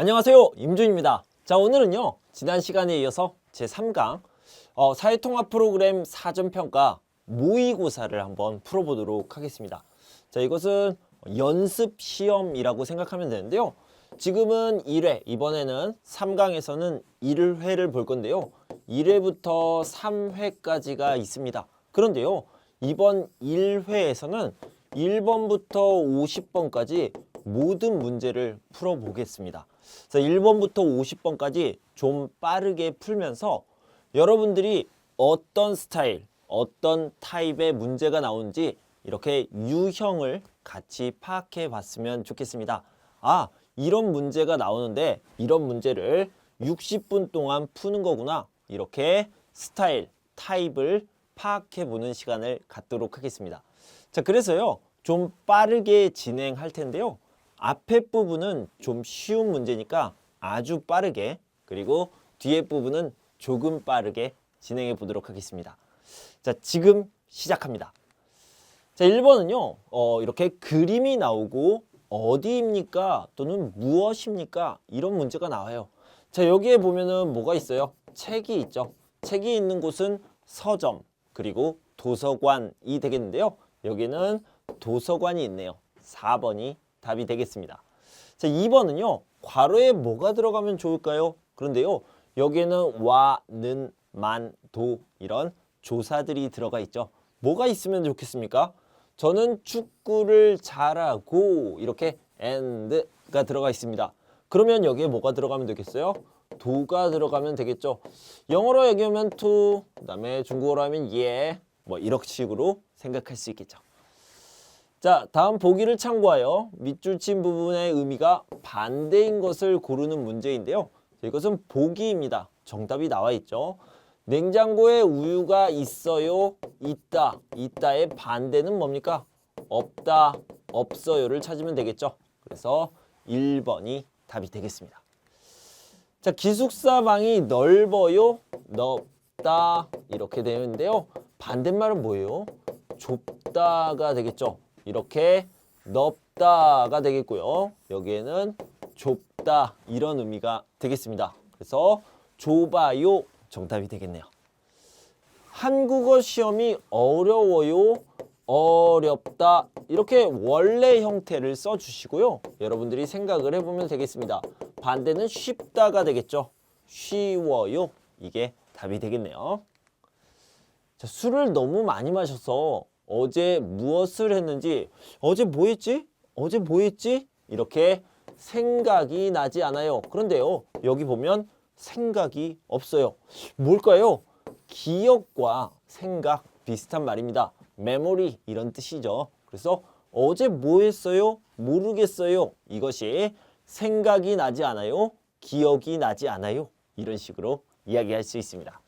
안녕하세요, 임준입니다. 자, 오늘은요 지난 시간에 이어서 제3강 사회통합 프로그램 사전평가 모의고사를 한번 풀어보도록 하겠습니다. 자, 이것은 연습 시험이라고 생각하면 되는데요. 지금은 1회, 이번에는 3강에서는 1회를 볼 건데요. 1회부터 3회까지가 있습니다. 그런데요, 이번 1회에서는 1번부터 50번까지 모든 문제를 풀어보겠습니다. 그래서 1번부터 50번까지 좀 빠르게 풀면서 여러분들이 어떤 스타일, 어떤 타입의 문제가 나오는지 이렇게 유형을 같이 파악해 봤으면 좋겠습니다. 아, 이런 문제가 나오는데 이런 문제를 60분 동안 푸는 거구나. 이렇게 스타일, 타입을 파악해 보는 시간을 갖도록 하겠습니다. 자, 그래서요, 좀 빠르게 진행할 텐데요. 앞에 부분은 좀 쉬운 문제니까 아주 빠르게, 그리고 뒤에 부분은 조금 빠르게 진행해 보도록 하겠습니다. 자, 지금 시작합니다. 자, 1번은요, 이렇게 그림이 나오고 어디입니까? 또는 무엇입니까? 이런 문제가 나와요. 자, 여기에 보면은 뭐가 있어요? 책이 있죠. 책이 있는 곳은 서점, 그리고 도서관이 되겠는데요. 여기는 도서관이 있네요. 4번이 답이 되겠습니다. 자, 2번은요. 괄호에 뭐가 들어가면 좋을까요? 그런데요. 여기에는 와, 는, 만, 도 이런 조사들이 들어가 있죠. 뭐가 있으면 좋겠습니까? 저는 축구를 잘하고 이렇게 and가 들어가 있습니다. 그러면 여기에 뭐가 들어가면 되겠어요? 도가 들어가면 되겠죠. 영어로 얘기하면 to, 그다음에 중국어로 하면 yeah, 뭐 이런 식으로 생각할 수 있겠죠. 자, 다음 보기를 참고하여 밑줄 친 부분의 의미가 반대인 것을 고르는 문제인데요. 이것은 보기입니다. 정답이 나와 있죠. 냉장고에 우유가 있어요, 있다. 있다의 반대는 뭡니까? 없다, 없어요를 찾으면 되겠죠. 그래서 1번이 답이 되겠습니다. 자, 기숙사 방이 넓어요, 넓다 이렇게 되는데요. 반대말은 뭐예요? 좁다가 되겠죠. 이렇게 넓다가 되겠고요. 여기에는 좁다 이런 의미가 되겠습니다. 그래서 좁아요 정답이 되겠네요. 한국어 시험이 어려워요, 어렵다 이렇게 원래 형태를 써주시고요. 여러분들이 생각을 해보면 되겠습니다. 반대는 쉽다가 되겠죠. 쉬워요. 이게 답이 되겠네요. 자, 술을 너무 많이 마셔서 어제 무엇을 했는지, 어제 뭐 했지? 어제 뭐 했지? 이렇게 생각이 나지 않아요. 그런데요, 여기 보면 생각이 없어요. 뭘까요? 기억과 생각 비슷한 말입니다. 메모리 이런 뜻이죠. 그래서 어제 뭐 했어요? 모르겠어요. 이것이 생각이 나지 않아요. 기억이 나지 않아요. 이런 식으로 이야기할 수 있습니다.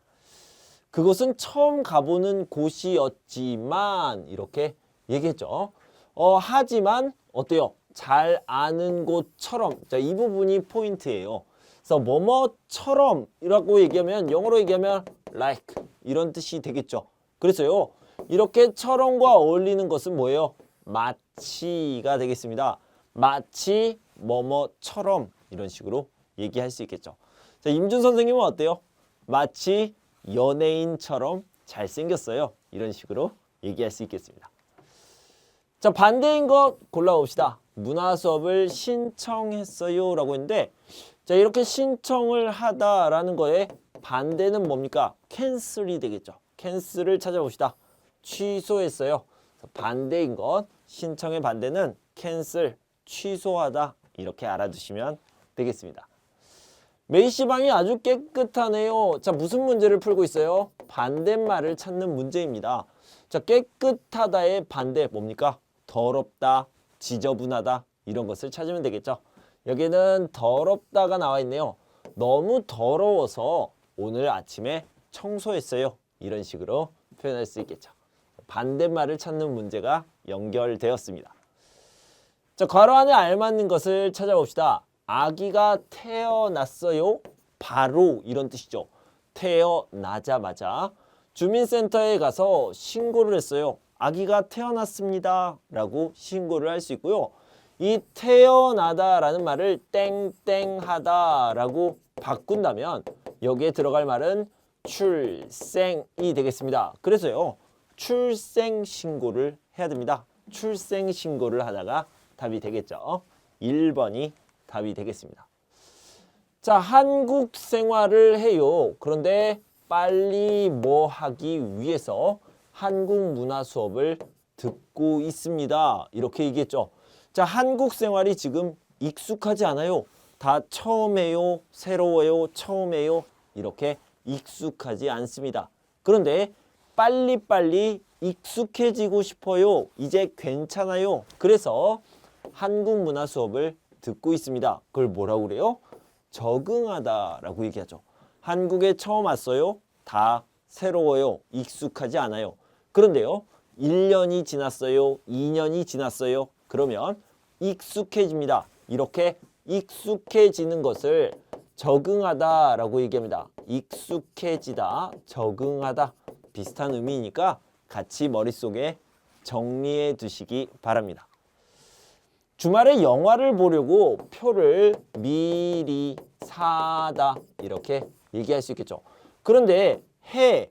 그것은 처음 가보는 곳이었지만 이렇게 얘기했죠. 하지만 어때요? 잘 아는 곳처럼. 자, 이 부분이 포인트예요. 그래서 뭐뭐처럼이라고 얘기하면 영어로 얘기하면 like 이런 뜻이 되겠죠. 그래서요, 이렇게 처럼과 어울리는 것은 뭐예요? 마치가 되겠습니다. 마치 뭐뭐처럼 이런 식으로 얘기할 수 있겠죠. 자, 임준 선생님은 어때요? 마치 연예인처럼 잘생겼어요. 이런 식으로 얘기할 수 있겠습니다. 자, 반대인 것 골라봅시다. 문화 수업을 신청했어요 라고 했는데, 자, 이렇게 신청을 하다라는 거에 반대는 뭡니까? 캔슬이 되겠죠. 캔슬을 찾아봅시다. 취소했어요. 반대인 것, 신청의 반대는 캔슬, 취소하다 이렇게 알아두시면 되겠습니다. 메이씨 방이 아주 깨끗하네요. 자, 무슨 문제를 풀고 있어요? 반대말을 찾는 문제입니다. 자, 깨끗하다의 반대 뭡니까? 더럽다, 지저분하다 이런 것을 찾으면 되겠죠. 여기는 더럽다가 나와 있네요. 너무 더러워서 오늘 아침에 청소했어요. 이런 식으로 표현할 수 있겠죠. 반대말을 찾는 문제가 연결되었습니다. 자, 괄호 안에 알맞는 것을 찾아봅시다. 아기가 태어났어요. 바로 이런 뜻이죠. 태어나자마자 주민센터에 가서 신고를 했어요. 아기가 태어났습니다 라고 신고를 할 수 있고요. 이 태어나다라는 말을 땡땡하다라고 바꾼다면 여기에 들어갈 말은 출생이 되겠습니다. 그래서요, 출생 신고를 해야 됩니다. 출생 신고를 하다가 답이 되겠죠. 1번이 답이 되겠습니다. 자, 한국 생활을 해요. 그런데 빨리 뭐 하기 위해서 한국 문화 수업을 듣고 있습니다. 이렇게 얘기했죠. 자, 한국 생활이 지금 익숙하지 않아요. 다 처음에요, 새로워요, 처음에요. 이렇게 익숙하지 않습니다. 그런데 빨리빨리 익숙해지고 싶어요. 이제 괜찮아요. 그래서 한국 문화 수업을 듣고 있습니다. 그걸 뭐라고 그래요? 적응하다라고 얘기하죠. 한국에 처음 왔어요. 다 새로워요. 익숙하지 않아요. 그런데요, 1년이 지났어요. 2년이 지났어요. 그러면 익숙해집니다. 이렇게 익숙해지는 것을 적응하다라고 얘기합니다. 익숙해지다, 적응하다 비슷한 의미니까 같이 머릿속에 정리해 두시기 바랍니다. 주말에 영화를 보려고 표를 미리 사다 이렇게 얘기할 수 있겠죠. 그런데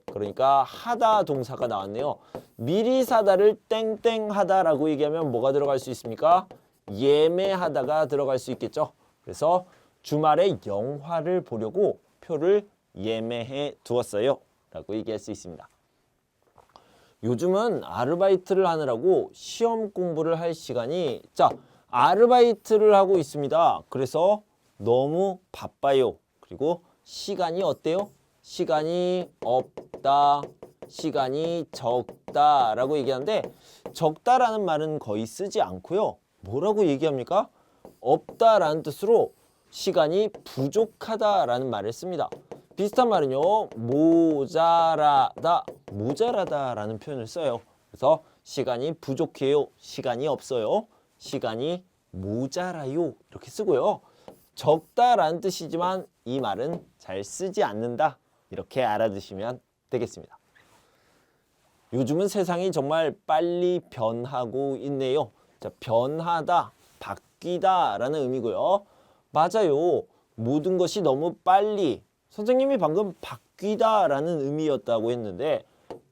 그러니까 하다 동사가 나왔네요. 미리 사다를 땡땡하다라고 얘기하면 뭐가 들어갈 수 있습니까? 예매하다가 들어갈 수 있겠죠. 그래서 주말에 영화를 보려고 표를 예매해 두었어요 라고 얘기할 수 있습니다. 요즘은 아르바이트를 하느라고 시험 공부를 할 시간이 아르바이트를 하고 있습니다. 그래서 너무 바빠요. 그리고 시간이 어때요? 시간이 없다, 시간이 적다라고 얘기하는데 적다라는 말은 거의 쓰지 않고요. 뭐라고 얘기합니까? 없다라는 뜻으로 시간이 부족하다라는 말을 씁니다. 비슷한 말은요, 모자라다라는 표현을 써요. 그래서 시간이 부족해요, 시간이 없어요, 시간이 모자라요 이렇게 쓰고요. 적다라는 뜻이지만 이 말은 잘 쓰지 않는다 이렇게 알아두시면 되겠습니다. 요즘은 세상이 정말 빨리 변하고 있네요. 자, 변하다, 바뀌다 라는 의미고요. 맞아요. 모든 것이 너무 빨리, 선생님이 방금 바뀌다 라는 의미였다고 했는데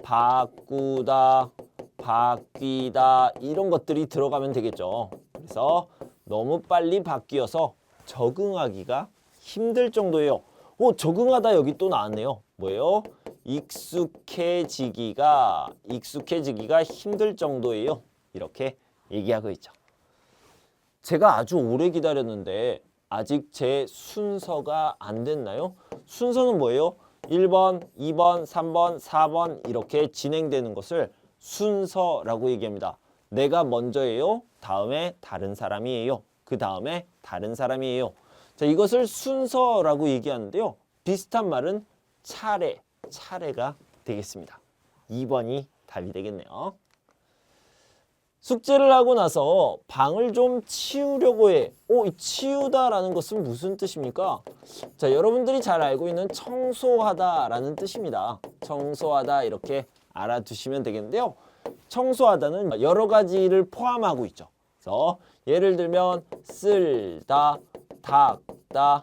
바꾸다, 바뀌다 이런 것들이 들어가면 되겠죠. 그래서 너무 빨리 바뀌어서 적응하기가 힘들 정도예요. 적응하다 여기 또 나왔네요. 뭐예요? 익숙해지기가 힘들 정도예요. 이렇게 얘기하고 있죠. 제가 아주 오래 기다렸는데 아직 제 순서가 안 됐나요? 순서는 뭐예요? 1번, 2번, 3번, 4번 이렇게 진행되는 것을 순서라고 얘기합니다. 내가 먼저예요. 다음에 다른 사람이에요. 그 다음에 다른 사람이에요. 자, 이것을 순서라고 얘기하는데요. 비슷한 말은 차례가 되겠습니다. 2번이 답이 되겠네요. 숙제를 하고 나서 방을 좀 치우려고 해. 이 치우다라는 것은 무슨 뜻입니까? 자, 여러분들이 잘 알고 있는 청소하다라는 뜻입니다. 청소하다 이렇게 알아두시면 되겠는데요. 청소하다는 여러 가지를 포함하고 있죠. 그래서 예를 들면 쓸다, 닦다,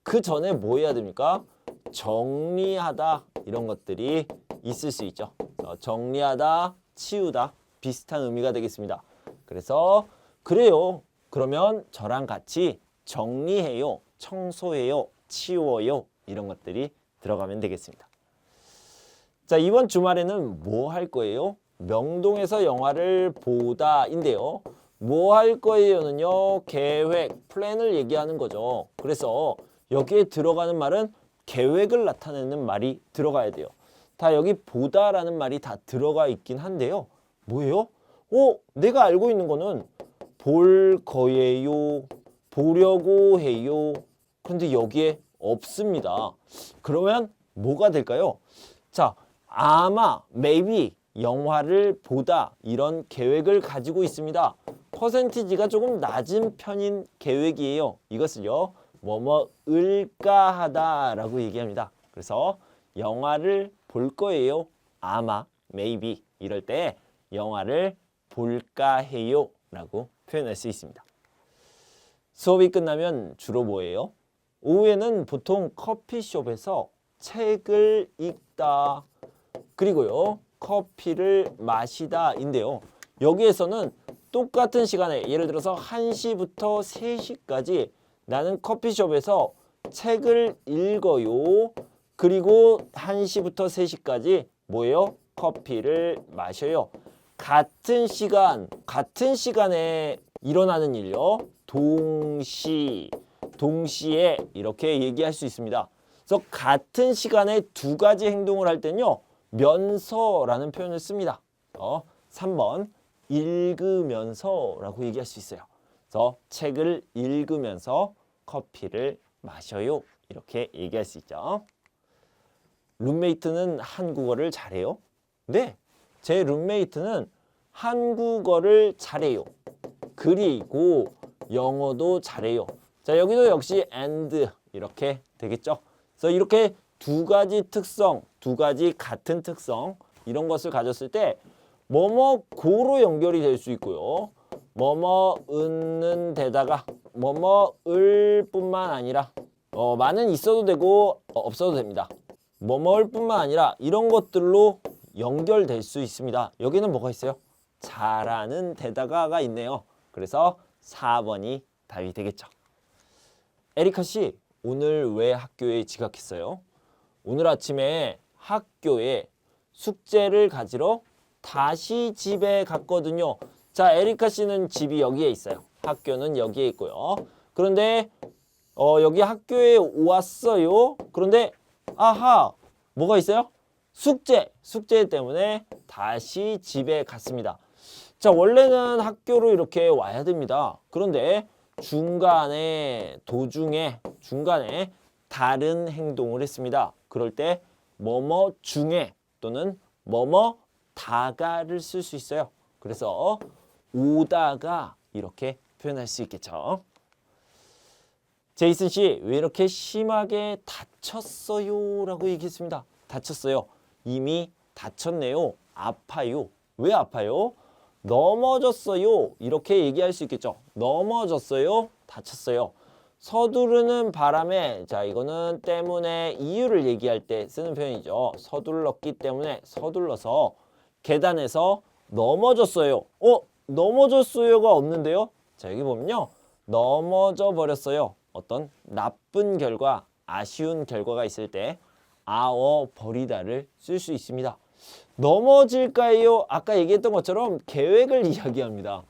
그 전에 뭐 해야 됩니까? 정리하다 이런 것들이 있을 수 있죠. 그래서 정리하다, 치우다 비슷한 의미가 되겠습니다. 그래서 그래요. 그러면 저랑 같이 정리해요, 청소해요, 치워요 이런 것들이 들어가면 되겠습니다. 자, 이번 주말에는 뭐 할 거예요? 명동에서 영화를 보다인데요. 뭐 할 거예요는요, 계획, 플랜을 얘기하는 거죠. 그래서 여기에 들어가는 말은 계획을 나타내는 말이 들어가야 돼요. 다 여기 보다라는 말이 다 들어가 있긴 한데요. 뭐예요? 내가 알고 있는 거는 볼 거예요, 보려고 해요. 그런데 여기에 없습니다. 그러면 뭐가 될까요? 자, 아마, maybe 영화를 보다 이런 계획을 가지고 있습니다. 퍼센티지가 조금 낮은 편인 계획이에요. 이것을요, 뭐뭐을까 하다라고 얘기합니다. 그래서 영화를 볼 거예요. 아마, maybe 이럴 때 영화를 볼까 해요 라고 표현할 수 있습니다. 수업이 끝나면 주로 뭐예요? 오후에는 보통 커피숍에서 책을 읽다 그리고요 커피를 마시다인데요. 여기에서는 똑같은 시간에 예를 들어서 1시부터 3시까지 나는 커피숍에서 책을 읽어요. 그리고 1시부터 3시까지 뭐예요? 커피를 마셔요. 같은 시간에 일어나는 일요. 동시에 이렇게 얘기할 수 있습니다. 그래서 같은 시간에 두 가지 행동을 할 때는요. 면서라는 표현을 씁니다. 3번 읽으면서라고 얘기할 수 있어요. 그래서 책을 읽으면서 커피를 마셔요. 이렇게 얘기할 수 있죠. 룸메이트는 한국어를 잘해요? 네, 제 룸메이트는 한국어를 잘해요. 그리고 영어도 잘해요. 자, 여기도 역시 and 이렇게 되겠죠. 그래서 이렇게 두 가지 특성, 두 가지 같은 특성 이런 것을 가졌을 때 뭐뭐고로 연결이 될 수 있고요. 뭐뭐은는 데다가 뭐뭐을 뿐만 아니라 많은 있어도 되고 없어도 됩니다. 뭐뭐을 뿐만 아니라 이런 것들로 연결될 수 있습니다. 여기는 뭐가 있어요? 잘하는 데다가가 있네요. 그래서 4번이 답이 되겠죠. 에리카 씨, 오늘 왜 학교에 지각했어요? 오늘 아침에 학교에 숙제를 가지러 다시 집에 갔거든요. 자, 에리카 씨는 집이 여기에 있어요. 학교는 여기에 있고요. 그런데 여기 학교에 왔어요. 그런데 아하, 뭐가 있어요? 숙제 때문에 다시 집에 갔습니다. 자, 원래는 학교로 이렇게 와야 됩니다. 그런데 중간에 다른 행동을 했습니다. 그럴 때 뭐뭐 중에 또는 뭐뭐 다가를 쓸 수 있어요. 그래서 오다가 이렇게 표현할 수 있겠죠. 제이슨 씨, 왜 이렇게 심하게 다쳤어요? 라고 얘기했습니다. 다쳤어요. 이미 다쳤네요. 아파요. 왜 아파요? 넘어졌어요. 이렇게 얘기할 수 있겠죠. 넘어졌어요. 다쳤어요. 서두르는 바람에, 자, 이거는 때문에 이유를 얘기할 때 쓰는 표현이죠. 서둘렀기 때문에 서둘러서 계단에서 넘어졌어요. 넘어졌어요가 없는데요. 자, 여기 보면요. 넘어져 버렸어요. 어떤 나쁜 결과, 아쉬운 결과가 있을 때 버리다를 쓸 수 있습니다. 넘어질까요? 아까 얘기했던 것처럼 계획을 이야기합니다.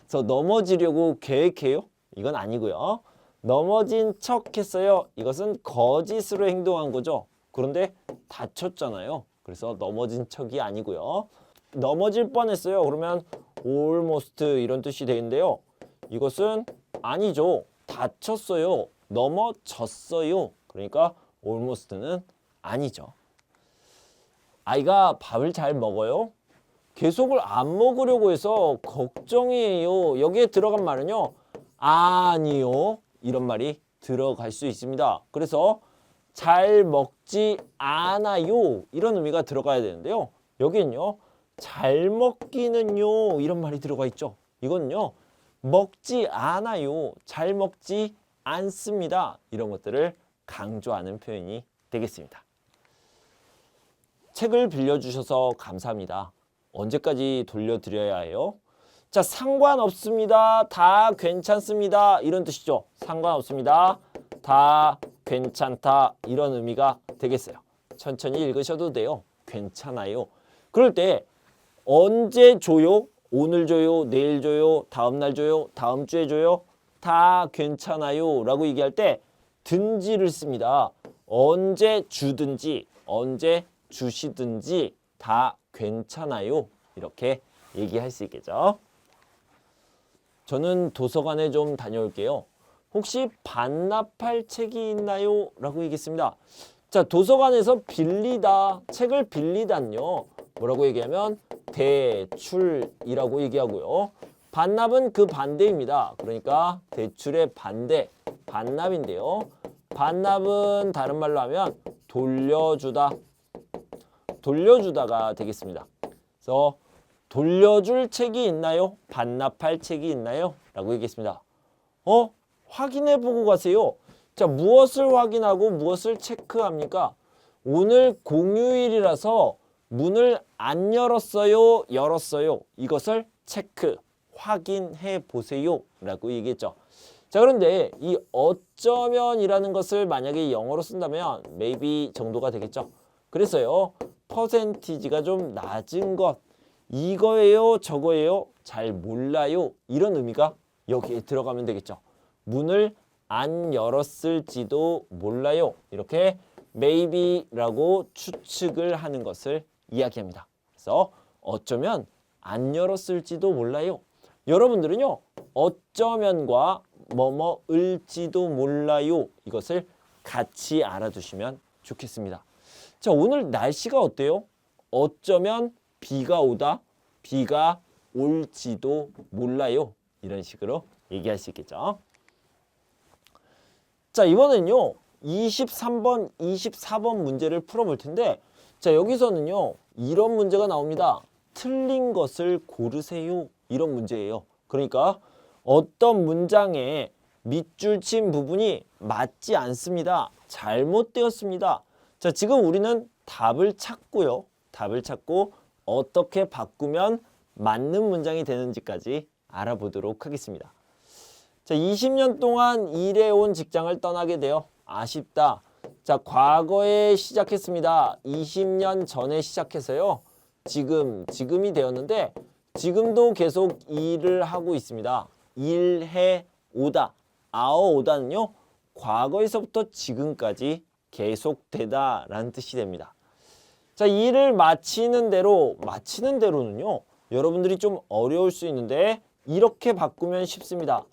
그래서 넘어지려고 계획해요? 이건 아니고요. 넘어진 척 했어요. 이것은 거짓으로 행동한 거죠. 그런데 다쳤잖아요. 그래서 넘어진 척이 아니고요. 넘어질 뻔했어요. 그러면 almost 이런 뜻이 되는데요. 이것은 아니죠. 다쳤어요. 넘어졌어요. 그러니까 almost는 아니죠. 아이가 밥을 잘 먹어요? 계속을 안 먹으려고 해서 걱정이에요. 여기에 들어간 말은요. 아니요. 이런 말이 들어갈 수 있습니다. 그래서 잘 먹지 않아요. 이런 의미가 들어가야 되는데요. 여기는요. 잘 먹기는요. 이런 말이 들어가 있죠. 이건요. 먹지 않아요. 잘 먹지 않습니다. 이런 것들을 강조하는 표현이 되겠습니다. 책을 빌려주셔서 감사합니다. 언제까지 돌려드려야 해요? 자, 상관없습니다. 다 괜찮습니다. 이런 뜻이죠. 상관없습니다. 다 괜찮다. 이런 의미가 되겠어요. 천천히 읽으셔도 돼요. 괜찮아요. 그럴 때 언제 줘요? 오늘 줘요? 내일 줘요? 다음 날 줘요? 다음 주에 줘요? 다 괜찮아요. 라고 얘기할 때 든지를 씁니다. 언제 주든지 언제 주시든지 다 괜찮아요. 이렇게 얘기할 수 있겠죠. 저는 도서관에 좀 다녀올게요. 혹시 반납할 책이 있나요? 라고 얘기했습니다. 자, 도서관에서 빌리다, 책을 빌리다는요. 뭐라고 얘기하면 대출이라고 얘기하고요. 반납은 그 반대입니다. 그러니까 대출의 반대, 반납인데요. 반납은 다른 말로 하면 돌려주다가 되겠습니다. 그래서 돌려줄 책이 있나요? 반납할 책이 있나요? 라고 얘기했습니다. 확인해 보고 가세요. 자, 무엇을 확인하고 무엇을 체크합니까? 오늘 공휴일이라서 문을 안 열었어요, 열었어요. 이것을 체크, 확인해 보세요 라고 얘기했죠. 자, 그런데 이 어쩌면이라는 것을 만약에 영어로 쓴다면 maybe 정도가 되겠죠. 그래서요, 퍼센티지가 좀 낮은 것, 이거예요, 저거예요, 잘 몰라요, 이런 의미가 여기에 들어가면 되겠죠. 문을 안 열었을지도 몰라요. 이렇게 maybe라고 추측을 하는 것을 이야기합니다. 그래서 어쩌면 안 열었을지도 몰라요. 여러분들은요, 어쩌면과 뭐뭐을지도 몰라요, 이것을 같이 알아두시면 좋겠습니다. 자, 오늘 날씨가 어때요? 어쩌면 비가 오다, 비가 올지도 몰라요. 이런 식으로 얘기할 수 있겠죠. 자, 이번엔요 23번, 24번 문제를 풀어볼 텐데, 자, 여기서는요 이런 문제가 나옵니다. 틀린 것을 고르세요. 이런 문제예요. 그러니까 어떤 문장에 밑줄 친 부분이 맞지 않습니다. 잘못되었습니다. 자, 지금 우리는 답을 찾고요. 답을 찾고 어떻게 바꾸면 맞는 문장이 되는지까지 알아보도록 하겠습니다. 자, 20년 동안 일해온 직장을 떠나게 되어 아쉽다. 자, 과거에 시작했습니다. 20년 전에 시작해서요. 지금이 되었는데 지금도 계속 일을 하고 있습니다. 일해 오다. 아어오다는요. 과거에서부터 지금까지 계속되다 라는 뜻이 됩니다. 자, 일을 마치는 대로는요. 여러분들이 좀 어려울 수 있는데 이렇게 바꾸면 쉽습니다.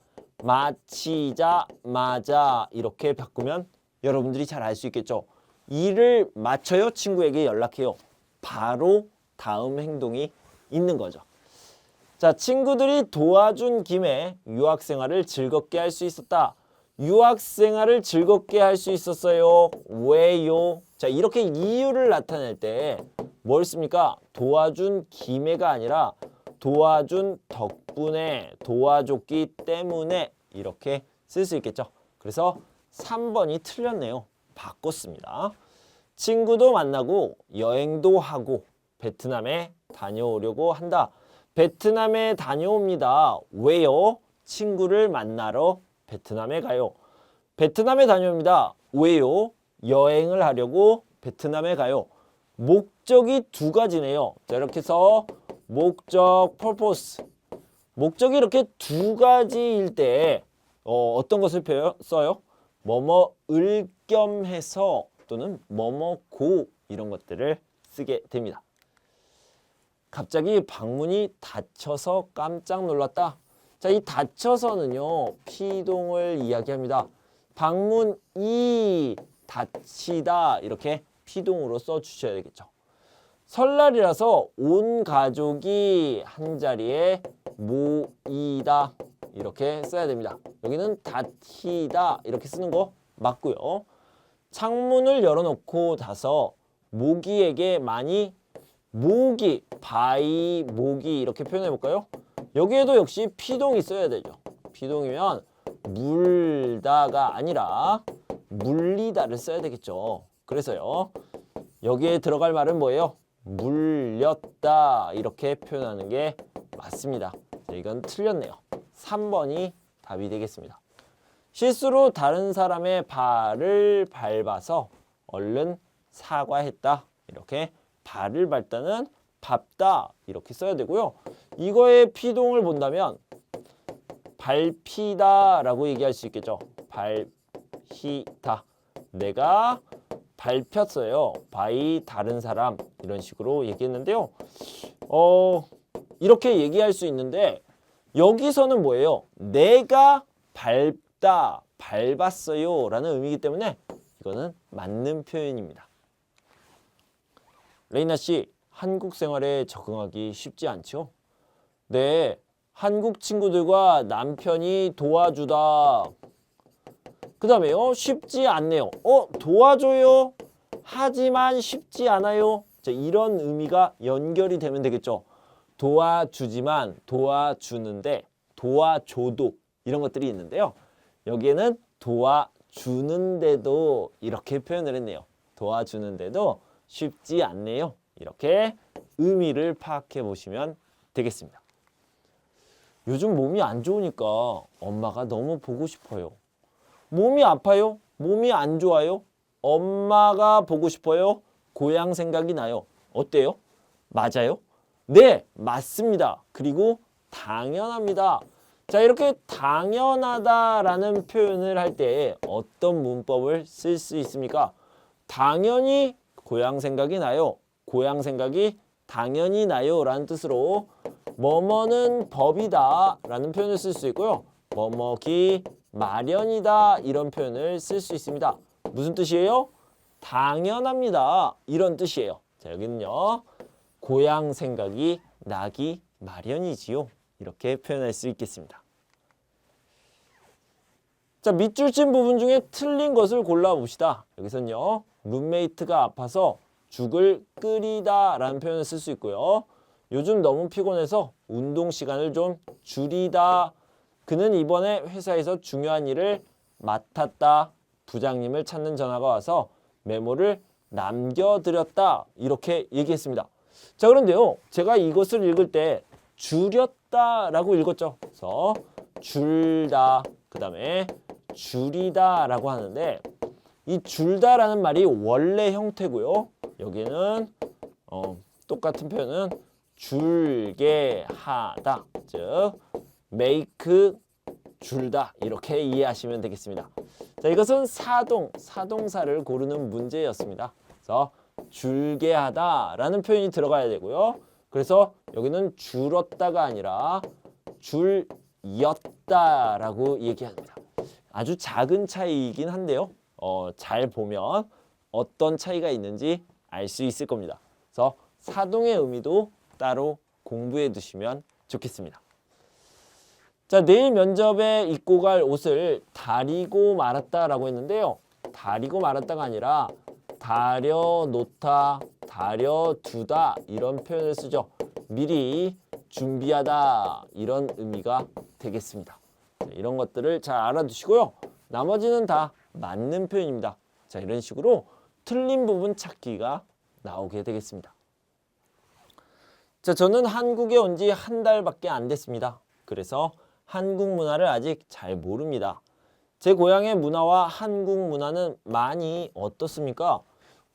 마치자마자 이렇게 바꾸면 여러분들이 잘 알 수 있겠죠. 일을 마쳐요. 친구에게 연락해요. 바로 다음 행동이 있는 거죠. 자, 친구들이 도와준 김에 유학생활을 즐겁게 할 수 있었다. 유학생활을 즐겁게 할 수 있었어요. 왜요? 자, 이렇게 이유를 나타낼 때 뭘 씁니까? 도와준 김에가 아니라 도와준 덕분에, 도와줬기 때문에 이렇게 쓸 수 있겠죠. 그래서 3번이 틀렸네요. 바꿨습니다. 친구도 만나고 여행도 하고 베트남에 다녀오려고 한다. 베트남에 다녀옵니다. 왜요? 친구를 만나러 베트남에 가요. 베트남에 다녀옵니다. 왜요? 여행을 하려고 베트남에 가요. 목적이 두 가지네요. 자, 이렇게 해서 목적, purpose. 목적이 이렇게 두 가지일 때 어떤 것을 써요? 뭐뭐을 겸해서 또는 뭐뭐고 이런 것들을 쓰게 됩니다. 갑자기 방문이 닫혀서 깜짝 놀랐다. 자, 이 닫혀서는요, 피동을 이야기합니다. 방문이 닫히다 이렇게 피동으로 써주셔야 되겠죠. 설날이라서 온 가족이 한자리에 모이다 이렇게 써야 됩니다. 여기는 닫히다 이렇게 쓰는 거 맞고요. 창문을 열어놓고 나서 모기에게 많이 모기, 바이, 모기 이렇게 표현해 볼까요? 여기에도 역시 피동이 써야 되죠. 피동이면 물다가 아니라 물리다를 써야 되겠죠. 그래서요. 여기에 들어갈 말은 뭐예요? 물렸다 이렇게 표현하는 게 맞습니다. 자, 이건 틀렸네요. 3번이 답이 되겠습니다. 실수로 다른 사람의 발을 밟아서 얼른 사과했다. 이렇게 발을 밟다는 밟다 이렇게 써야 되고요. 이거의 피동을 본다면 밟히다 라고 얘기할 수 있겠죠. 밟히다. 내가 밟혔어요. 바이 다른 사람 이런 식으로 얘기했는데요. 이렇게 얘기할 수 있는데 여기서는 뭐예요? 내가 밟다, 밟았어요 라는 의미이기 때문에 이거는 맞는 표현입니다. 레이나 씨, 한국 생활에 적응하기 쉽지 않죠? 네, 한국 친구들과 남편이 도와주다. 그 다음에요, 쉽지 않네요. 도와줘요. 하지만 쉽지 않아요. 자, 이런 의미가 연결이 되면 되겠죠. 도와주지만, 도와주는데, 도와줘도 이런 것들이 있는데요. 여기에는 도와주는데도 이렇게 표현을 했네요. 도와주는데도 쉽지 않네요. 이렇게 의미를 파악해 보시면 되겠습니다. 요즘 몸이 안 좋으니까 엄마가 너무 보고 싶어요. 몸이 아파요? 몸이 안 좋아요? 엄마가 보고 싶어요? 고향 생각이 나요. 어때요? 맞아요? 네, 맞습니다. 그리고 당연합니다. 자, 이렇게 당연하다라는 표현을 할 때 어떤 문법을 쓸 수 있습니까? 당연히 고향 생각이 나요. 고향 생각이 당연히 나요 라는 뜻으로 뭐뭐는 법이다 라는 표현을 쓸 수 있고요. 뭐뭐기 마련이다 이런 표현을 쓸 수 있습니다. 무슨 뜻이에요? 당연합니다. 이런 뜻이에요. 자, 여기는요. 고향 생각이 나기 마련이지요. 이렇게 표현할 수 있겠습니다. 자, 밑줄 친 부분 중에 틀린 것을 골라봅시다. 여기서는요. 룸메이트가 아파서 죽을 끓이다 라는 표현을 쓸 수 있고요. 요즘 너무 피곤해서 운동 시간을 좀 줄이다. 그는 이번에 회사에서 중요한 일을 맡았다. 부장님을 찾는 전화가 와서 메모를 남겨드렸다. 이렇게 얘기했습니다. 자, 그런데요. 제가 이것을 읽을 때 줄였다라고 읽었죠. 그래서 줄다, 그 다음에 줄이다 라고 하는데 이 줄다라는 말이 원래 형태고요. 여기는 똑같은 표현은 줄게 하다, 즉 make 줄다 이렇게 이해하시면 되겠습니다. 자, 이것은 사동사를 고르는 문제였습니다. 그래서 줄게 하다라는 표현이 들어가야 되고요. 그래서 여기는 줄었다가 아니라 줄였다라고 얘기합니다. 아주 작은 차이이긴 한데요. 잘 보면 어떤 차이가 있는지 알 수 있을 겁니다. 그래서 사동의 의미도 따로 공부해 두시면 좋겠습니다. 자, 내일 면접에 입고 갈 옷을 다리고 말았다라고 했는데요. 다리고 말았다가 아니라 다려놓다, 다려두다 이런 표현을 쓰죠. 미리 준비하다 이런 의미가 되겠습니다. 자, 이런 것들을 잘 알아두시고요. 나머지는 다 맞는 표현입니다. 자, 이런 식으로 틀린 부분 찾기가 나오게 되겠습니다. 자, 저는 한국에 온 지 한 달밖에 안 됐습니다. 그래서 한국 문화를 아직 잘 모릅니다. 제 고향의 문화와 한국 문화는 많이 어떻습니까?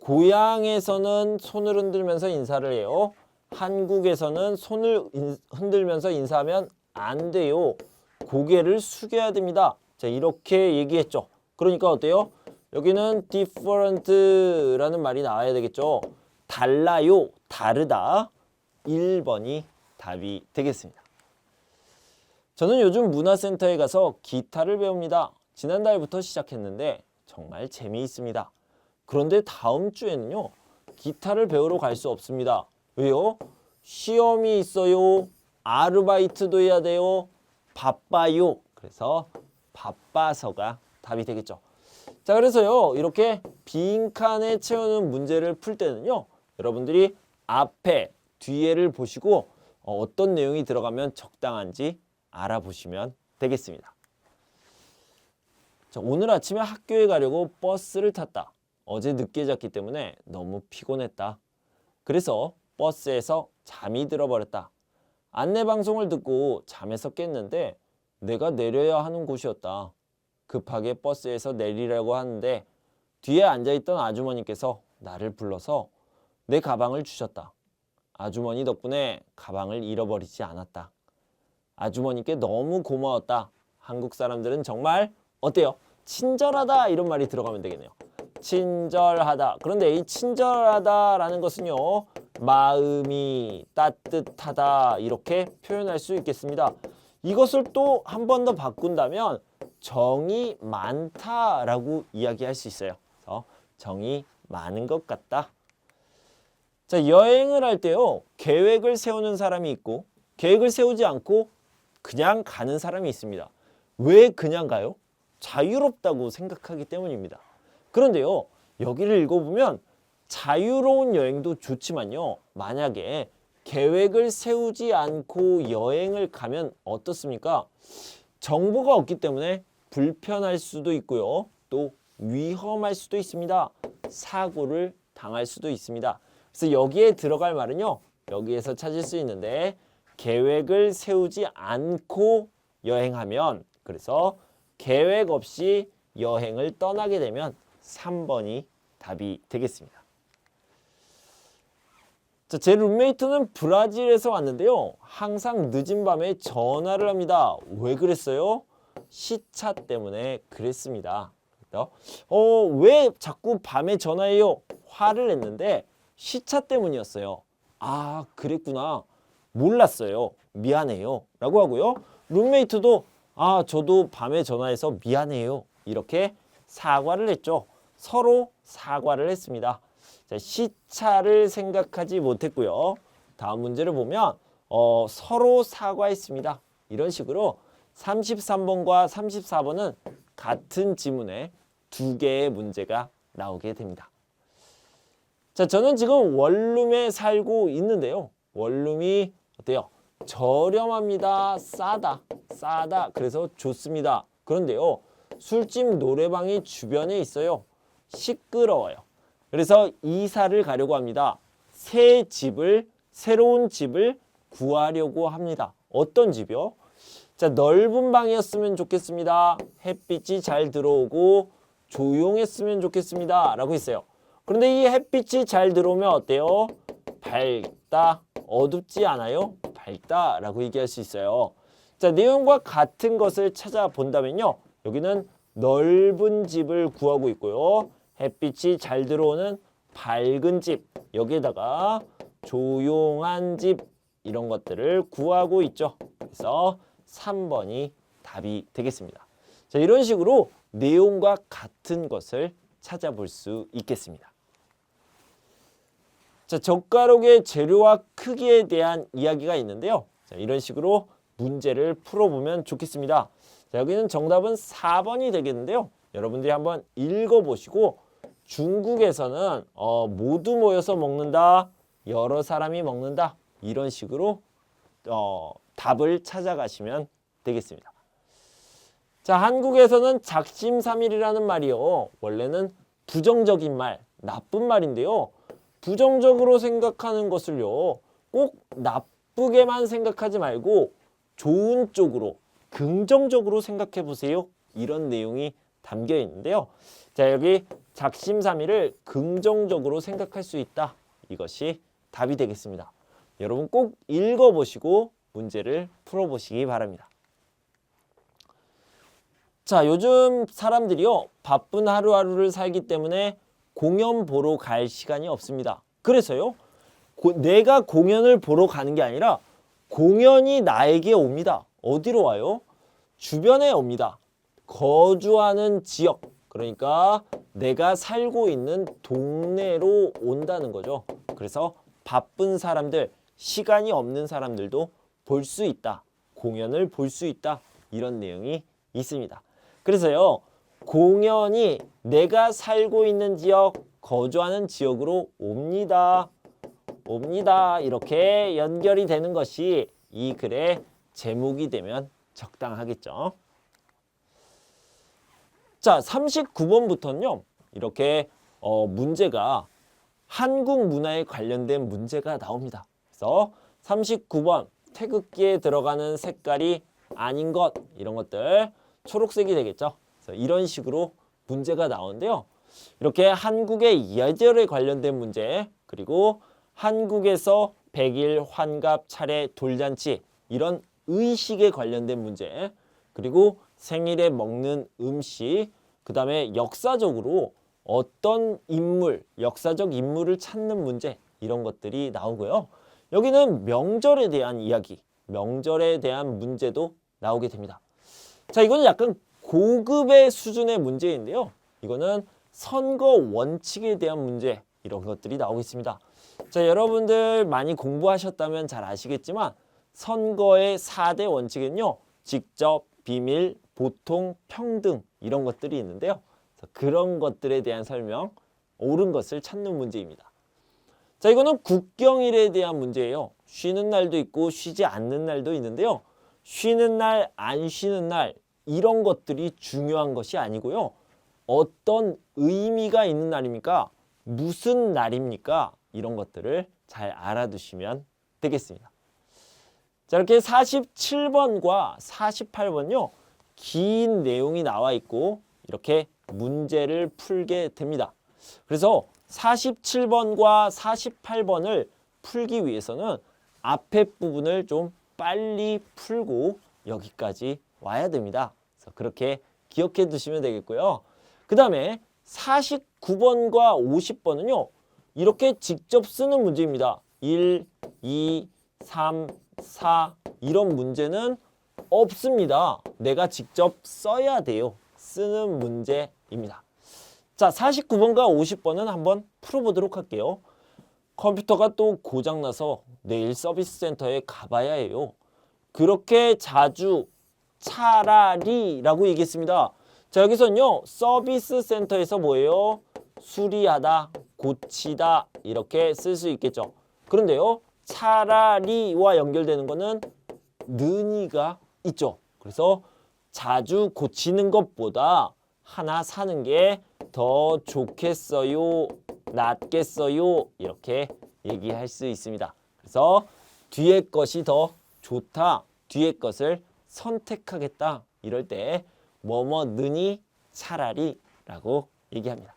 고향에서는 손을 흔들면서 인사를 해요. 한국에서는 손을 흔들면서 인사하면 안 돼요. 고개를 숙여야 됩니다. 자, 이렇게 얘기했죠. 그러니까 어때요? 여기는 different라는 말이 나와야 되겠죠. 달라요, 다르다. 1번이 답이 되겠습니다. 저는 요즘 문화센터에 가서 기타를 배웁니다. 지난달부터 시작했는데 정말 재미있습니다. 그런데 다음 주에는요. 기타를 배우러 갈 수 없습니다. 왜요? 시험이 있어요. 아르바이트도 해야 돼요. 바빠요. 그래서 바빠서가 답이 되겠죠. 자, 그래서요. 이렇게 빈칸에 채우는 문제를 풀 때는요. 여러분들이 앞에, 뒤에를 보시고 어떤 내용이 들어가면 적당한지 알아보시면 되겠습니다. 자, 오늘 아침에 학교에 가려고 버스를 탔다. 어제 늦게 잤기 때문에 너무 피곤했다. 그래서 버스에서 잠이 들어버렸다. 안내방송을 듣고 잠에서 깼는데 내가 내려야 하는 곳이었다. 급하게 버스에서 내리려고 하는데 뒤에 앉아있던 아주머니께서 나를 불러서 내 가방을 주셨다. 아주머니 덕분에 가방을 잃어버리지 않았다. 아주머니께 너무 고마웠다. 한국 사람들은 정말 어때요? 친절하다 이런 말이 들어가면 되겠네요. 친절하다. 그런데 이 친절하다라는 것은요. 마음이 따뜻하다 이렇게 표현할 수 있겠습니다. 이것을 또 한 번 더 바꾼다면 정이 많다라고 이야기할 수 있어요. 그래서 정이 많은 것 같다. 자, 여행을 할 때요. 계획을 세우는 사람이 있고 계획을 세우지 않고 그냥 가는 사람이 있습니다. 왜 그냥 가요? 자유롭다고 생각하기 때문입니다. 그런데요. 여기를 읽어보면 자유로운 여행도 좋지만요. 만약에 계획을 세우지 않고 여행을 가면 어떻습니까? 정보가 없기 때문에 불편할 수도 있고요. 또 위험할 수도 있습니다. 사고를 당할 수도 있습니다. 그래서 여기에 들어갈 말은요. 여기에서 찾을 수 있는데 계획을 세우지 않고 여행하면 그래서 계획 없이 여행을 떠나게 되면 3번이 답이 되겠습니다. 자, 제 룸메이트는 브라질에서 왔는데요. 항상 늦은 밤에 전화를 합니다. 왜 그랬어요? 시차 때문에 그랬습니다. 왜 자꾸 밤에 전화해요? 화를 냈는데 시차 때문이었어요. 아, 그랬구나. 몰랐어요. 미안해요. 라고 하고요. 룸메이트도 저도 밤에 전화해서 미안해요. 이렇게 사과를 했죠. 서로 사과를 했습니다. 자, 시차를 생각하지 못했고요. 다음 문제를 보면 서로 사과했습니다. 이런 식으로 33번과 34번은 같은 지문에 두 개의 문제가 나오게 됩니다. 자, 저는 지금 원룸에 살고 있는데요. 원룸이 어때요? 저렴합니다. 싸다. 싸다. 그래서 좋습니다. 그런데요. 술집 노래방이 주변에 있어요. 시끄러워요. 그래서 이사를 가려고 합니다. 새로운 집을 구하려고 합니다. 어떤 집이요? 자, 넓은 방이었으면 좋겠습니다. 햇빛이 잘 들어오고 조용했으면 좋겠습니다. 라고 했어요. 그런데 이 햇빛이 잘 들어오면 어때요? 밝다, 어둡지 않아요? 밝다 라고 얘기할 수 있어요. 자, 내용과 같은 것을 찾아본다면요. 여기는 넓은 집을 구하고 있고요. 햇빛이 잘 들어오는 밝은 집, 여기에다가 조용한 집, 이런 것들을 구하고 있죠. 그래서 3번이 답이 되겠습니다. 자, 이런 식으로 내용과 같은 것을 찾아볼 수 있겠습니다. 자, 젓가락의 재료와 크기에 대한 이야기가 있는데요. 자, 이런 식으로 문제를 풀어보면 좋겠습니다. 자, 여기는 정답은 4번이 되겠는데요. 여러분들이 한번 읽어보시고 중국에서는 모두 모여서 먹는다, 여러 사람이 먹는다, 이런 식으로 답을 찾아가시면 되겠습니다. 자, 한국에서는 작심삼일이라는 말이요. 원래는 부정적인 말, 나쁜 말인데요. 부정적으로 생각하는 것을요. 꼭 나쁘게만 생각하지 말고 좋은 쪽으로, 긍정적으로 생각해 보세요. 이런 내용이 담겨 있는데요. 자, 여기 작심삼일을 긍정적으로 생각할 수 있다. 이것이 답이 되겠습니다. 여러분 꼭 읽어보시고 문제를 풀어보시기 바랍니다. 자, 요즘 사람들이요. 바쁜 하루하루를 살기 때문에 공연 보러 갈 시간이 없습니다. 그래서요. 내가 공연을 보러 가는 게 아니라 공연이 나에게 옵니다. 어디로 와요? 주변에 옵니다. 거주하는 지역, 그러니까 내가 살고 있는 동네로 온다는 거죠. 그래서 바쁜 사람들, 시간이 없는 사람들도 볼 수 있다. 공연을 볼 수 있다. 이런 내용이 있습니다. 그래서요. 공연이 내가 살고 있는 지역, 거주하는 지역으로 옵니다. 옵니다. 이렇게 연결이 되는 것이 이 글의 제목이 되면 적당하겠죠. 자, 39번부터는요. 이렇게 문제가 한국 문화에 관련된 문제가 나옵니다. 그래서 39번 태극기에 들어가는 색깔이 아닌 것, 이런 것들 초록색이 되겠죠. 그래서 이런 식으로 문제가 나오는데요. 이렇게 한국의 예절에 관련된 문제, 그리고 한국에서 백일, 환갑, 차례, 돌잔치, 이런 의식에 관련된 문제, 그리고 생일에 먹는 음식, 그 다음에 역사적으로 어떤 인물, 역사적 인물을 찾는 문제, 이런 것들이 나오고요. 여기는 명절에 대한 이야기, 명절에 대한 문제도 나오게 됩니다. 자, 이거는 약간 고급의 수준의 문제인데요. 이거는 선거 원칙에 대한 문제, 이런 것들이 나오겠습니다. 자, 여러분들 많이 공부하셨다면 잘 아시겠지만 선거의 4대 원칙은요. 직접, 비밀, 보통, 평등, 이런 것들이 있는데요. 그런 것들에 대한 설명, 옳은 것을 찾는 문제입니다. 자, 이거는 국경일에 대한 문제예요. 쉬는 날도 있고 쉬지 않는 날도 있는데요. 쉬는 날, 안 쉬는 날, 이런 것들이 중요한 것이 아니고요. 어떤 의미가 있는 날입니까? 무슨 날입니까? 이런 것들을 잘 알아두시면 되겠습니다. 자, 이렇게 47번과 48번요. 긴 내용이 나와 있고 이렇게 문제를 풀게 됩니다. 그래서 47번과 48번을 풀기 위해서는 앞에 부분을 좀 빨리 풀고 여기까지 와야 됩니다. 그래서 그렇게 기억해 두시면 되겠고요. 그 다음에 49번과 50번은요. 이렇게 직접 쓰는 문제입니다. 1, 2, 3, 4 이런 문제는 없습니다. 내가 직접 써야 돼요. 쓰는 문제입니다. 자, 49번과 50번은 한번 풀어보도록 할게요. 컴퓨터가 또 고장나서 내일 서비스 센터에 가봐야 해요. 그렇게 자주 차라리 라고 얘기했습니다. 자, 여기서는요. 서비스 센터에서 뭐예요? 수리하다, 고치다 이렇게 쓸 수 있겠죠. 그런데요. 차라리와 연결되는 거는 는이가 있죠. 그래서 자주 고치는 것보다 하나 사는 게 더 좋겠어요, 낫겠어요 이렇게 얘기할 수 있습니다. 그래서 뒤에 것이 더 좋다, 뒤에 것을 선택하겠다 이럴 때 뭐뭐느니 차라리 라고 얘기합니다.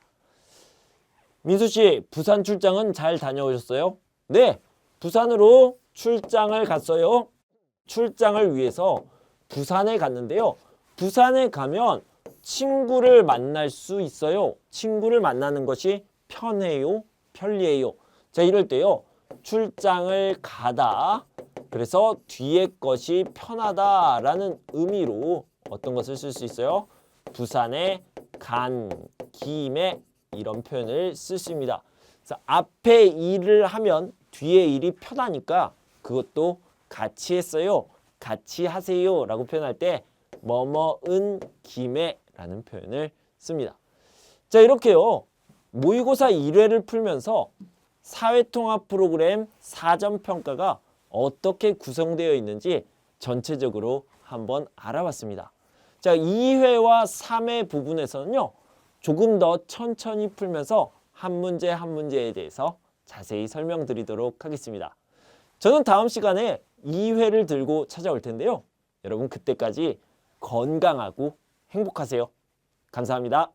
민수씨, 부산 출장은 잘 다녀오셨어요? 네, 부산으로 출장을 갔어요. 출장을 위해서 부산에 갔는데요. 부산에 가면 친구를 만날 수 있어요. 친구를 만나는 것이 편해요, 편리해요. 자, 이럴 때요. 출장을 가다. 그래서 뒤에 것이 편하다라는 의미로 어떤 것을 쓸 수 있어요? 부산에 간 김에 이런 표현을 쓸 수 있습니다. 그래서 앞에 일을 하면 뒤에 일이 편하니까 그것도 같이 했어요. 같이 하세요 라고 표현할 때 뭐뭐은 김에 라는 표현을 씁니다. 자, 이렇게요. 모의고사 1회를 풀면서 사회통합 프로그램 사전평가가 어떻게 구성되어 있는지 전체적으로 한번 알아봤습니다. 자, 2회와 3회 부분에서는요. 조금 더 천천히 풀면서 한 문제 한 문제에 대해서 자세히 설명드리도록 하겠습니다. 저는 다음 시간에 2회를 들고 찾아올 텐데요. 여러분 그때까지 건강하고 행복하세요. 감사합니다.